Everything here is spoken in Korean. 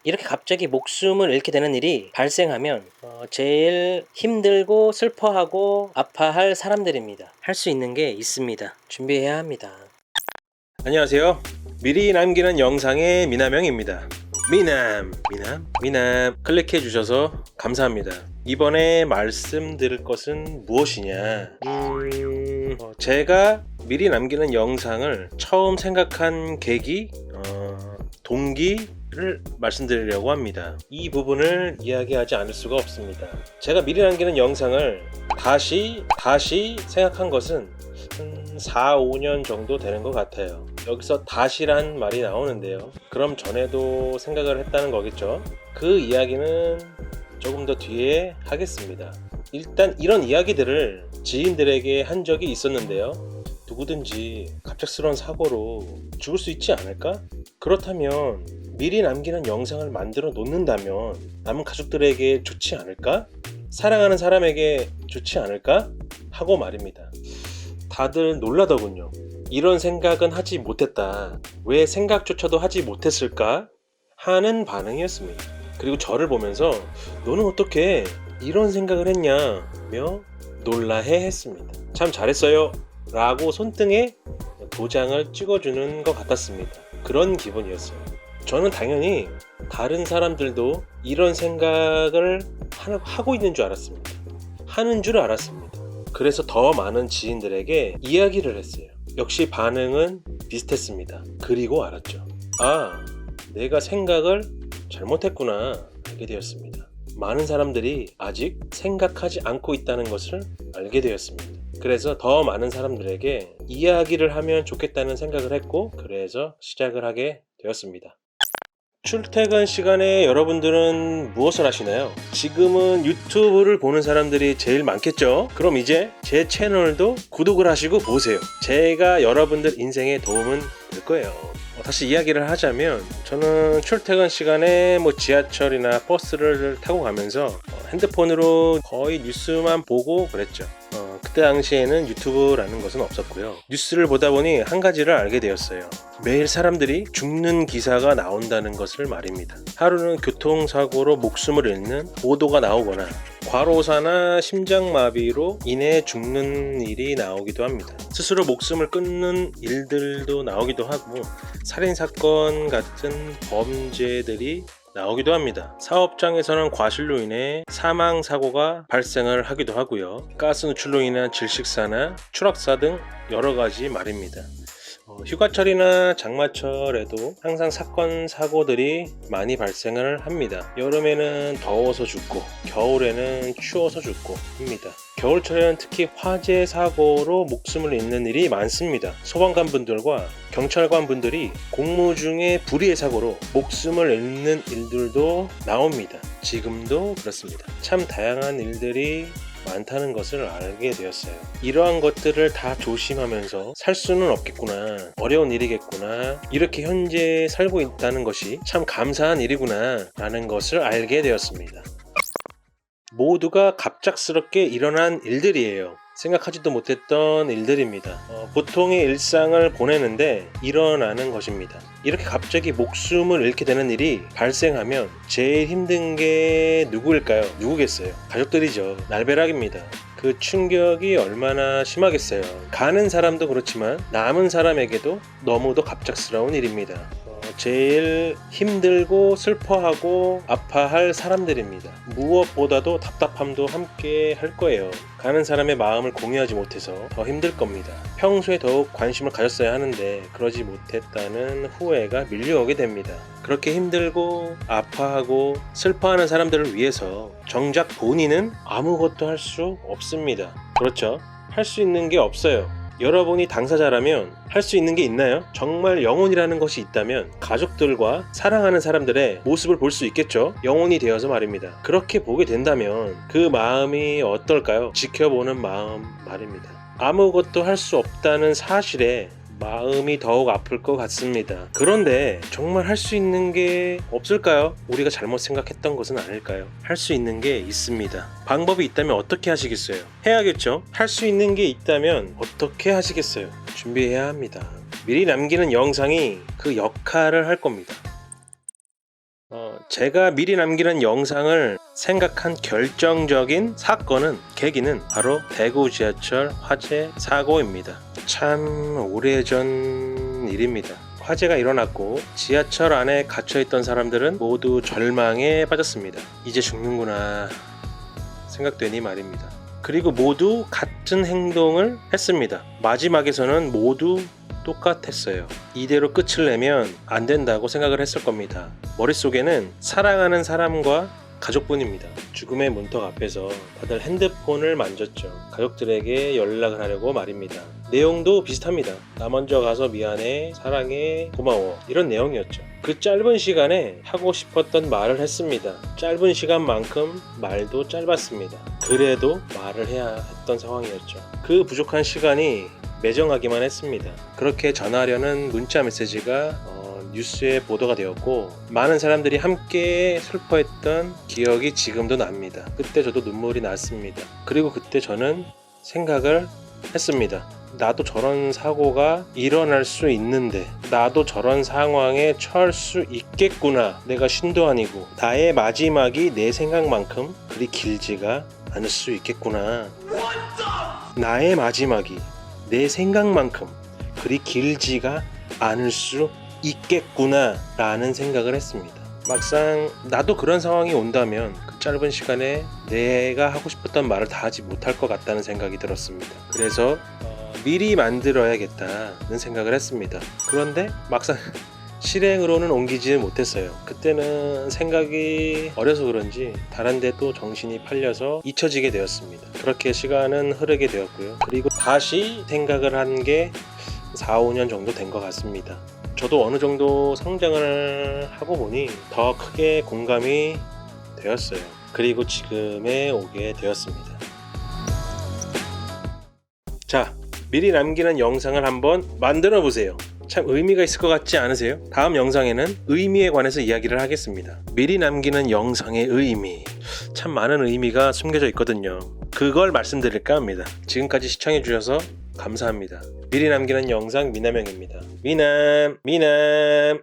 이렇게 갑자기 목숨을 잃게 되는 일이 발생하면 제일 힘들고 슬퍼하고 아파할 사람들입니다. 할 수 있는 게 있습니다. 준비해야 합니다. 안녕하세요. 미리 남기는 영상의 미남형입니다. 미남 클릭해 주셔서 감사합니다. 이번에 말씀드릴 것은 무엇이냐, 제가 미리 남기는 영상을 처음 생각한 계기, 동기를 말씀드리려고 합니다. 이 부분을 이야기하지 않을 수가 없습니다. 제가 미리 남기는 영상을 다시 생각한 것은 한 4, 5년 정도 되는 것 같아요. 여기서 다시란 말이 나오는데요. 그럼 전에도 생각을 했다는 거겠죠. 그 이야기는 조금 더 뒤에 하겠습니다. 일단 이런 이야기들을 지인들에게 한 적이 있었는데요. 누구든지 갑작스러운 사고로 죽을 수 있지 않을까? 그렇다면 미리 남기는 영상을 만들어 놓는다면 남은 가족들에게 좋지 않을까? 사랑하는 사람에게 좋지 않을까? 하고 말입니다. 다들 놀라더군요. 이런 생각은 하지 못했다. 왜 생각조차도 하지 못했을까? 하는 반응이었습니다. 그리고 저를 보면서 너는 어떻게 이런 생각을 했냐며 놀라해 했습니다. 참 잘했어요 라고 손등에 도장을 찍어주는 것 같았습니다. 그런 기분이었어요. 저는 당연히 다른 사람들도 이런 생각을 하고 있는 줄 알았습니다. 하는 줄 알았습니다. 그래서 더 많은 지인들에게 이야기를 했어요. 역시 반응은 비슷했습니다. 그리고 알았죠. 아, 내가 생각을 잘못했구나 알게 되었습니다. 많은 사람들이 아직 생각하지 않고 있다는 것을 알게 되었습니다. 그래서 더 많은 사람들에게 이야기를 하면 좋겠다는 생각을 했고, 그래서 시작을 하게 되었습니다. 출퇴근 시간에 여러분들은 무엇을 하시나요? 지금은 유튜브를 보는 사람들이 제일 많겠죠? 그럼 이제 제 채널도 구독을 하시고 보세요. 제가 여러분들 인생에 도움은 될 거예요. 다시 이야기를 하자면, 저는 출퇴근 시간에 지하철이나 버스를 타고 가면서 핸드폰으로 거의 뉴스만 보고 그랬죠. 그때 당시에는 유튜브라는 것은 없었고요. 뉴스를 보다 보니 한 가지를 알게 되었어요. 매일 사람들이 죽는 기사가 나온다는 것을 말입니다. 하루는 교통사고로 목숨을 잃는 보도가 나오거나 과로사나 심장마비로 인해 죽는 일이 나오기도 합니다. 스스로 목숨을 끊는 일들도 나오기도 하고, 살인사건 같은 범죄들이 나오기도 합니다. 사업장에서는 과실로 인해 사망사고가 발생을 하기도 하고요. 가스 누출로 인한 질식사나 추락사 등 여러 가지 말입니다. 휴가철이나 장마철에도 항상 사건 사고들이 많이 발생을 합니다. 여름에는 더워서 죽고 겨울에는 추워서 죽고 합니다. 겨울철에는 특히 화재 사고로 목숨을 잃는 일이 많습니다. 소방관 분들과 경찰관 분들이 공무 중에 불의의 사고로 목숨을 잃는 일들도 나옵니다. 지금도 그렇습니다. 참 다양한 일들이 많다는 것을 알게 되었어요. 이러한 것들을 다 조심하면서 살 수는 없겠구나, 어려운 일이겠구나, 이렇게 현재 살고 있다는 것이 참 감사한 일이구나 라는 것을 알게 되었습니다. 모두가 갑작스럽게 일어난 일들이에요. 생각하지도 못했던 일들입니다. 보통의 일상을 보내는데 일어나는 것입니다. 이렇게 갑자기 목숨을 잃게 되는 일이 발생하면 제일 힘든 게 누구일까요? 누구겠어요? 가족들이죠. 날벼락입니다. 그 충격이 얼마나 심하겠어요. 가는 사람도 그렇지만 남은 사람에게도 너무도 갑작스러운 일입니다. 제일 힘들고 슬퍼하고 아파할 사람들입니다. 무엇보다도 답답함도 함께 할 거예요. 가는 사람의 마음을 공유하지 못해서 더 힘들 겁니다. 평소에 더욱 관심을 가졌어야 하는데 그러지 못했다는 후회가 밀려오게 됩니다. 그렇게 힘들고 아파하고 슬퍼하는 사람들을 위해서 정작 본인은 아무것도 할 수 없습니다. 그렇죠? 할 수 있는 게 없어요. 여러분이 당사자라면 할 수 있는 게 있나요? 정말 영혼이라는 것이 있다면 가족들과 사랑하는 사람들의 모습을 볼 수 있겠죠? 영혼이 되어서 말입니다. 그렇게 보게 된다면 그 마음이 어떨까요? 지켜보는 마음 말입니다. 아무것도 할 수 없다는 사실에 마음이 더욱 아플 것 같습니다. 그런데 정말 할 수 있는 게 없을까요? 우리가 잘못 생각했던 것은 아닐까요? 할 수 있는 게 있습니다. 방법이 있다면 어떻게 하시겠어요? 해야겠죠? 할 수 있는 게 있다면 어떻게 하시겠어요? 준비해야 합니다. 미리 남기는 영상이 그 역할을 할 겁니다. 제가 미리 남기는 영상을 생각한 결정적인 계기는 바로 대구 지하철 화재 사고입니다. 참 오래전 일입니다. 화재가 일어났고 지하철 안에 갇혀있던 사람들은 모두 절망에 빠졌습니다. 이제 죽는구나 생각되니 말입니다. 그리고 모두 같은 행동을 했습니다. 마지막에서는 모두 똑같았어요. 이대로 끝을 내면 안 된다고 생각을 했을 겁니다. 머릿속에는 사랑하는 사람과 가족뿐입니다. 죽음의 문턱 앞에서 다들 핸드폰을 만졌죠. 가족들에게 연락을 하려고 말입니다. 내용도 비슷합니다. 나 먼저 가서 미안해, 사랑해, 고마워 이런 내용이었죠. 그 짧은 시간에 하고 싶었던 말을 했습니다. 짧은 시간만큼 말도 짧았습니다. 그래도 말을 해야 했던 상황이었죠. 그 부족한 시간이 매정하기만 했습니다. 그렇게 전하려는 문자 메시지가 뉴스에 보도가 되었고 많은 사람들이 함께 슬퍼했던 기억이 지금도 납니다. 그때 저도 눈물이 났습니다. 그리고 그때 저는 생각을 했습니다. 나도 저런 사고가 일어날 수 있는데 나도 저런 상황에 처할 수 있겠구나. 내가 신도 아니고 나의 마지막이 내 생각만큼 그리 길지가 않을 수 있겠구나. 나의 마지막이 내 생각만큼 그리 길지가 않을 수 있겠구나 라는 생각을 했습니다. 막상 나도 그런 상황이 온다면 그 짧은 시간에 내가 하고 싶었던 말을 다 하지 못할 것 같다는 생각이 들었습니다. 그래서 미리 만들어야겠다는 생각을 했습니다. 그런데 막상 실행으로는 옮기지 못했어요. 그때는 생각이 어려서 그런지 다른 데 또 정신이 팔려서 잊혀지게 되었습니다. 그렇게 시간은 흐르게 되었고요. 그리고 다시 생각을 한 게 4, 5년 정도 된 것 같습니다. 저도 어느 정도 성장을 하고 보니 더 크게 공감이 되었어요. 그리고 지금에 오게 되었습니다. 자, 미리 남기는 영상을 한번 만들어 보세요. 참 의미가 있을 것 같지 않으세요? 다음 영상에는 의미에 관해서 이야기를 하겠습니다. 미리 남기는 영상의 의미, 참 많은 의미가 숨겨져 있거든요. 그걸 말씀드릴까 합니다. 지금까지 시청해 주셔서 감사합니다. 미리 남기는 영상 미남형입니다. 미남